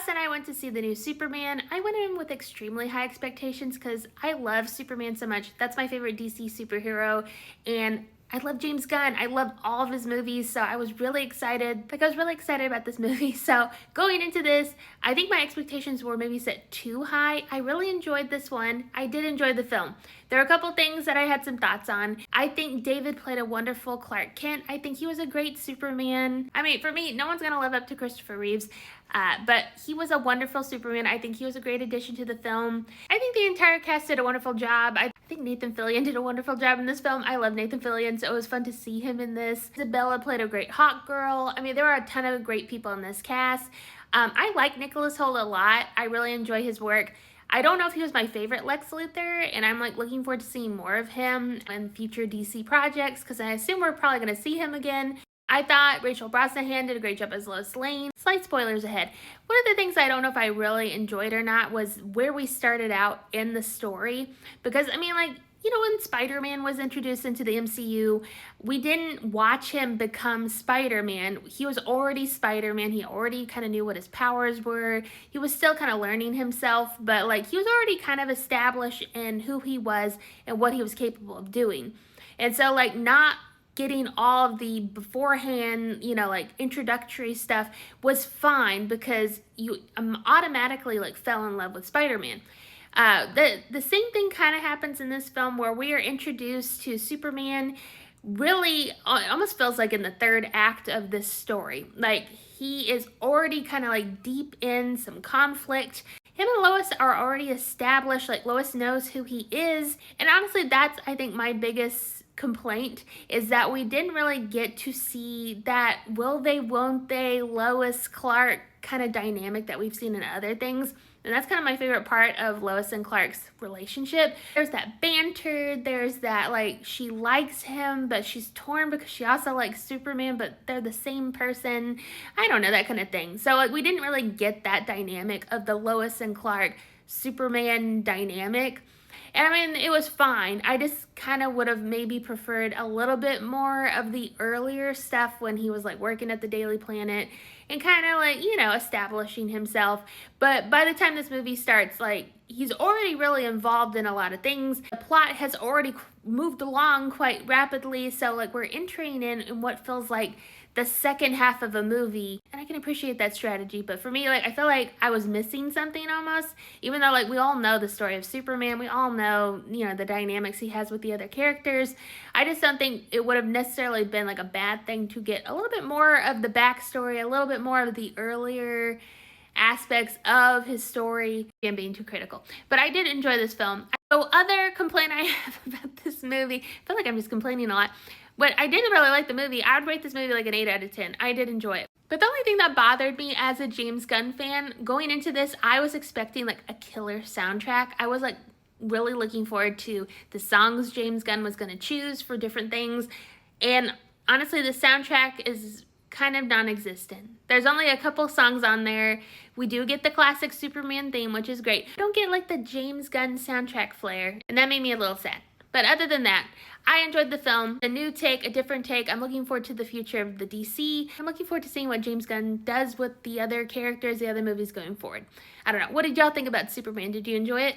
Ross and I went to see the new Superman. I went in with extremely high expectations because I love Superman so much. That's my favorite DC superhero, and I love James Gunn. I love all of his movies, so I was really excited. I was really excited about this movie. So going into this, I think my expectations were maybe set too high. I really enjoyed this one. I did enjoy the film. There are a couple things that I had some thoughts on. I think David played a wonderful Clark Kent. I think he was a great Superman. I mean, for me, no one's gonna live up to Christopher Reeves. But he was a wonderful Superman. I think he was a great addition to the film. I think the entire cast did a wonderful job. I think Nathan Fillion did a wonderful job in this film. I love Nathan Fillion, so it was fun to see him in this. Isabella played a great Hawk Girl. I mean, there were a ton of great people in this cast. I like Nicholas Hoult a lot. I really enjoy his work. I don't know if he was my favorite Lex Luthor, and I'm like looking forward to seeing more of him in future DC projects because I assume we're probably going to see him again. I thought Rachel Brosnahan did a great job as Lois Lane. Slight spoilers ahead. One of the things I don't know if I really enjoyed or not was where we started out in the story. Because, I mean, like, you know, when Spider-Man was introduced into the MCU, we didn't watch him become Spider-Man. He was already Spider-Man. He already kind of knew what his powers were. He was still kind of learning himself, but, like, he was already kind of established in who he was and what he was capable of doing. And so, like, not getting all of the beforehand, you know, like introductory stuff was fine because you automatically like fell in love with Spider-Man. The same thing kind of happens in this film where we are introduced to Superman really almost feels like in the third act of this story. Like he is already kind of like deep in some conflict. Him and Lois are already established, like Lois knows who he is. And honestly, that's I think my biggest complaint is that we didn't really get to see that will they, won't they, Lois Clark kind of dynamic that we've seen in other things. And that's kind of my favorite part of Lois and Clark's relationship. There's that banter, there's that like she likes him, but she's torn because she also likes Superman, but they're the same person. I don't know, that kind of thing. So like we didn't really get that dynamic of the Lois and Clark Superman dynamic. And I mean, it was fine. I just kind of would have maybe preferred a little bit more of the earlier stuff when he was like working at the Daily Planet and kind of like, you know, establishing himself. But by the time this movie starts, like, he's already really involved in a lot of things. The plot has already moved along quite rapidly. So like we're entering in what feels like the second half of a movie, and I can appreciate that strategy, but for me, like, I feel like I was missing something almost, even though, like, we all know the story of Superman, we all know, you know, the dynamics he has with the other characters. I just don't think it would have necessarily been, like, a bad thing to get a little bit more of the backstory, a little bit more of the earlier aspects of his story. I'm being too critical, but I did enjoy this film. So other complaint I have about this movie, I feel like I'm just complaining a lot, but I did really like the movie. I would rate this movie like an 8 out of 10. I did enjoy it. But the only thing that bothered me as a James Gunn fan, going into this, I was expecting like a killer soundtrack. I was like really looking forward to the songs James Gunn was going to choose for different things. And honestly, the soundtrack is kind of non-existent. There's only a couple songs on there. We do get the classic Superman theme, which is great. I don't get like the James Gunn soundtrack flair, and that made me a little sad. But other than that, I enjoyed the film. A new take, a different take. I'm looking forward to the future of the DC. I'm looking forward to seeing what James Gunn does with the other characters, the other movies going forward. I don't know. What did y'all think about Superman? Did you enjoy it?